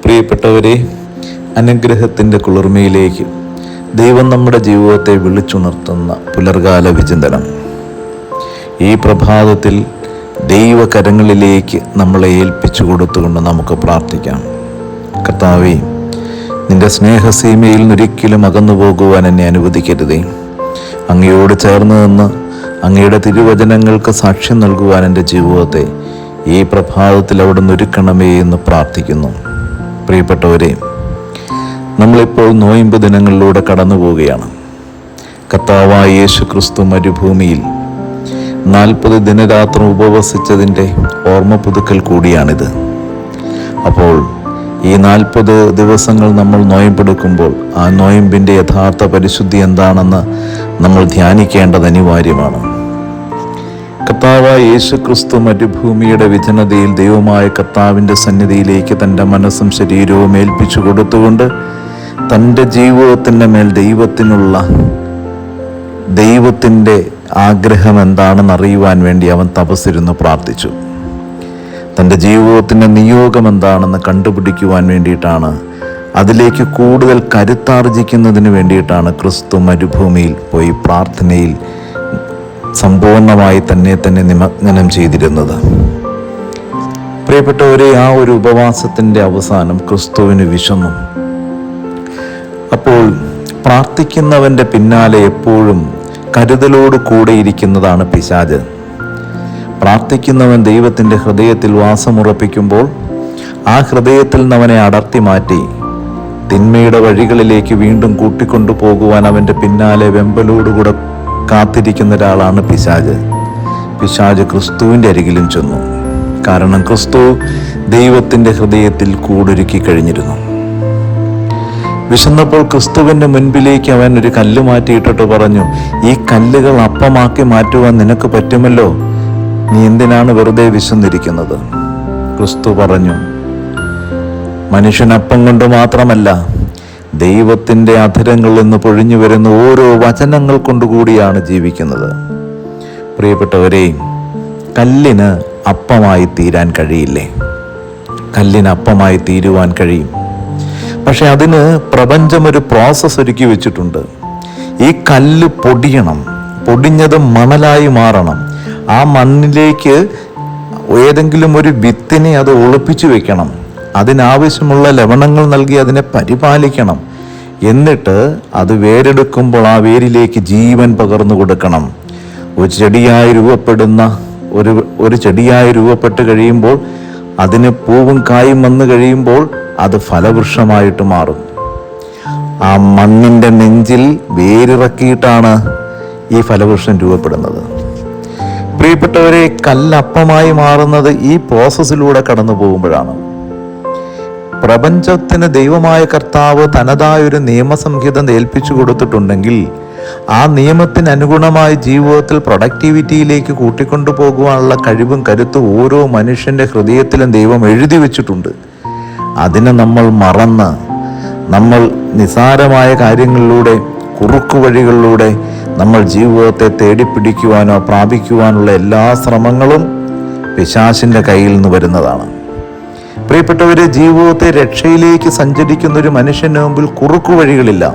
പ്രിയപ്പെട്ടവരെ, അനുഗ്രഹത്തിൻ്റെ കുളിർമയിലേക്ക് ദൈവം നമ്മുടെ ജീവിതത്തെ വിളിച്ചുണർത്തുന്ന പുലർകാല വിചിന്തനം. ഈ പ്രഭാതത്തിൽ ദൈവകരങ്ങളിലേക്ക് നമ്മളെ ഏൽപ്പിച്ചു കൊടുത്തുകൊണ്ട് നമുക്ക് പ്രാർത്ഥിക്കാം. കർത്താവേ, നിന്റെ സ്നേഹസീമയിൽ നിന്നൊരിക്കലും അകന്നു പോകുവാൻ എന്നെ അനുവദിക്കരുതേ. അങ്ങയോട് ചേർന്ന് നിന്ന് അങ്ങയുടെ തിരുവചനങ്ങൾക്ക് സാക്ഷ്യം നൽകുവാൻ എൻ്റെ ജീവിതത്തെ ഈ പ്രഭാതത്തിൽ അവിടുന്ന് ഒരുക്കണമേ എന്ന് പ്രാർത്ഥിക്കുന്നു. പ്രിയപ്പെട്ടവരെ, നമ്മളിപ്പോൾ നോയമ്പ് ദിനങ്ങളിലൂടെ കടന്നു പോവുകയാണ്. കർത്താവായ യേശു ക്രിസ്തു മരുഭൂമിയിൽ 40 ദിനരാത്രം ഉപവസിച്ചതിൻ്റെ ഓർമ്മ പുതുക്കൽ കൂടിയാണിത്. അപ്പോൾ ഈ 40 ദിവസങ്ങൾ നമ്മൾ നോയമ്പെടുക്കുമ്പോൾ ആ നോയമ്പിൻ്റെ യഥാർത്ഥ പരിശുദ്ധി എന്താണെന്ന് നമ്മൾ ധ്യാനിക്കേണ്ടത് അനിവാര്യമാണ്. കർത്താവായ യേശു ക്രിസ്തു മരുഭൂമിയുടെ വിജനതയിൽ ദൈവമായ കർത്താവിൻ്റെ സന്നിധിയിലേക്ക് തൻ്റെ മനസ്സും ശരീരവും ഏൽപ്പിച്ചു കൊടുത്തുകൊണ്ട് തൻ്റെ ജീവിതത്തിൻ്റെ മേൽ ദൈവത്തിൻ്റെ ആഗ്രഹം എന്താണെന്ന് അറിയുവാൻ വേണ്ടി അവൻ തപസ്സിരുന്ന് പ്രാർത്ഥിച്ചു. തൻ്റെ ജീവിതത്തിൻ്റെ നിയോഗം എന്താണെന്ന് കണ്ടുപിടിക്കുവാൻ വേണ്ടിയിട്ടാണ്, അതിലേക്ക് കൂടുതൽ കരുത്താർജിക്കുന്നതിന് വേണ്ടിയിട്ടാണ് ക്രിസ്തു മരുഭൂമിയിൽ പോയി പ്രാർത്ഥനയിൽ സമ്പൂർണമായി തന്നെ നിമഗ്നം ചെയ്തിരുന്നത്. പ്രിയപ്പെട്ടവരെ, ആ ഒരു ഉപവാസത്തിൻ്റെ അവസാനം ക്രിസ്തുവിന് വിശന്നു. അപ്പോൾ പ്രാർത്ഥിക്കുന്നവൻ്റെ പിന്നാലെ എപ്പോഴും കരുതലോട് കൂടെ ഇരിക്കുന്നതാണ് പിശാച്. പ്രാർത്ഥിക്കുന്നവൻ ദൈവത്തിൻ്റെ ഹൃദയത്തിൽ വാസമുറപ്പിക്കുമ്പോൾ ആ ഹൃദയത്തിൽ നിന്ന് അവനെ അടർത്തി മാറ്റി തിന്മയുടെ വഴികളിലേക്ക് വീണ്ടും കൂട്ടിക്കൊണ്ടു പോകുവാൻ അവൻ്റെ പിന്നാലെ വെമ്പലോടുകൂടെ കാത്തിരിക്കുന്ന ഒരാളാണ് പിശാച്. പിശാച് ക്രിസ്തുവിൻ്റെ അരികിലും ചെന്നു. കാരണം ക്രിസ്തു ദൈവത്തിൻ്റെ ഹൃദയത്തിൽ കൂടൊരുക്കി കഴിഞ്ഞിരുന്നു. വിശന്നപ്പോൾ ക്രിസ്തുവിൻ്റെ മുൻപിലേക്ക് അവൻ ഒരു കല്ല് മാറ്റിയിട്ടിട്ട് പറഞ്ഞു, ഈ കല്ലുകൾ അപ്പമാക്കി മാറ്റുവാൻ നിനക്ക് പറ്റുമല്ലോ, നീ എന്തിനാണ് വെറുതെ വിശന്നിരിക്കുന്നത്? ക്രിസ്തു പറഞ്ഞു, മനുഷ്യൻ അപ്പം കൊണ്ട് മാത്രമല്ല, ദൈവത്തിൻ്റെ അധരങ്ങളിൽ നിന്ന് പൊഴിഞ്ഞു വരുന്ന ഓരോ വചനങ്ങൾ കൊണ്ടുകൂടിയാണ് ജീവിക്കുന്നത്. പ്രിയപ്പെട്ടവരെ, കല്ലിന് അപ്പമായി തീരാൻ കഴിയില്ലേ? കല്ലിന് അപ്പമായി തീരുവാൻ കഴിയും. പക്ഷെ അതിന് പ്രപഞ്ചം ഒരു പ്രോസസ്സ് ഒരുക്കി വെച്ചിട്ടുണ്ട്. ഈ കല്ല് പൊടിയണം, പൊടിഞ്ഞത് മണലായി മാറണം. ആ മണ്ണിലേക്ക് ഏതെങ്കിലും ഒരു വിത്തിനെ അത് ഒളിപ്പിച്ചു വെക്കണം. അതിനാവശ്യമുള്ള ലവണങ്ങൾ നൽകി അതിനെ പരിപാലിക്കണം. എന്നിട്ട് അത് വേരെടുക്കുമ്പോൾ ആ വേരിലേക്ക് ജീവൻ പകർന്നു കൊടുക്കണം. ഒരു ചെടിയായി രൂപപ്പെട്ട് കഴിയുമ്പോൾ അതിന് പൂവും കായും വന്നു കഴിയുമ്പോൾ അത് ഫലവൃക്ഷമായിട്ട് മാറും. ആ മണ്ണിൻ്റെ നെഞ്ചിൽ വേരിറക്കിയിട്ടാണ് ഈ ഫലവൃക്ഷം രൂപപ്പെടുന്നത്. പ്രിയപ്പെട്ടവരെ, കല്ലപ്പമായി മാറുന്നത് ഈ പ്രോസസ്സിലൂടെ കടന്നു പോകുമ്പോഴാണ്. പ്രപഞ്ചത്തിന് ദൈവമായ കർത്താവ് തനതായൊരു നിയമസംഹിത ഏൽപ്പിച്ചു കൊടുത്തിട്ടുണ്ടെങ്കിൽ ആ നിയമത്തിന് അനുഗുണമായി ജീവിതത്തിൽ പ്രൊഡക്ടിവിറ്റിയിലേക്ക് കൂട്ടിക്കൊണ്ടു പോകുവാനുള്ള കഴിവും കരുത്തും ഓരോ മനുഷ്യൻ്റെ ഹൃദയത്തിലും ദൈവം എഴുതി വെച്ചിട്ടുണ്ട്. അതിനെ നമ്മൾ മറന്ന് നമ്മൾ നിസാരമായ കാര്യങ്ങളിലൂടെ, കുറുക്കു വഴികളിലൂടെ നമ്മൾ ജീവിതത്തെ തേടിപ്പിടിക്കുവാനോ പ്രാപിക്കുവാനുള്ള എല്ലാ ശ്രമങ്ങളും പിശാചിൻ്റെ കയ്യിൽ നിന്ന് വരുന്നതാണ്. പ്രിയപ്പെട്ടവരെ, ജീവിതത്തെ രക്ഷയിലേക്ക് സഞ്ചരിക്കുന്ന ഒരു മനുഷ്യന് മുമ്പിൽ കുറുക്കു വഴികളില്ല.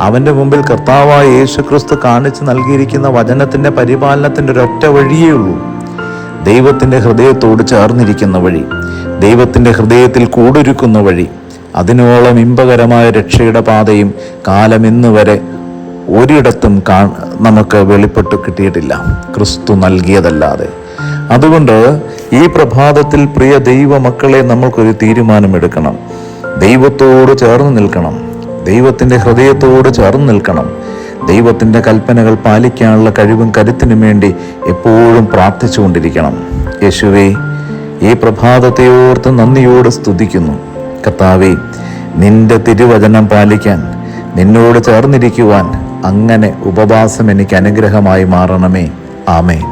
അവൻ്റെ മുമ്പിൽ കർത്താവായ യേശുക്രിസ്തു കാണിച്ചു നൽകിയിരിക്കുന്ന വചനത്തിൻ്റെ പരിപാലനത്തിൻ്റെ ഒരൊറ്റ വഴിയേ ഉള്ളൂ. ദൈവത്തിൻ്റെ ഹൃദയത്തോട് ചേർന്നിരിക്കുന്ന വഴി, ദൈവത്തിൻ്റെ ഹൃദയത്തിൽ കൂടൊരുക്കുന്ന വഴി. അതിനോളം ഇമ്പകരമായ രക്ഷയുടെ പാതയും കാലം ഇന്ന് വരെ ഒരിടത്തും നമുക്ക് വെളിപ്പെട്ട് കിട്ടിയിട്ടില്ല, ക്രിസ്തു നൽകിയതല്ലാതെ. അതുകൊണ്ട് ഈ പ്രഭാതത്തിൽ പ്രിയ ദൈവമക്കളെ, നമ്മൾക്കൊരു തീരുമാനമെടുക്കണം. ദൈവത്തോട് ചേർന്ന് നിൽക്കണം, ദൈവത്തിൻ്റെ ഹൃദയത്തോട് ചേർന്ന് നിൽക്കണം. ദൈവത്തിൻ്റെ കൽപ്പനകൾ പാലിക്കാനുള്ള കഴിവും കരുത്തിനും വേണ്ടി എപ്പോഴും പ്രാർത്ഥിച്ചുകൊണ്ടിരിക്കണം. യേശുവേ, ഈ പ്രഭാതത്തെ ഓർത്ത് നന്ദിയോട് സ്തുതിക്കുന്നു. കർത്താവേ, നിന്റെ തിരുവചനം പാലിക്കാൻ, നിന്നോട് ചേർന്നിരിക്കുവാൻ, അങ്ങനെ ഉപവാസം എനിക്ക് അനുഗ്രഹമായി മാറണമേ. ആമേൻ.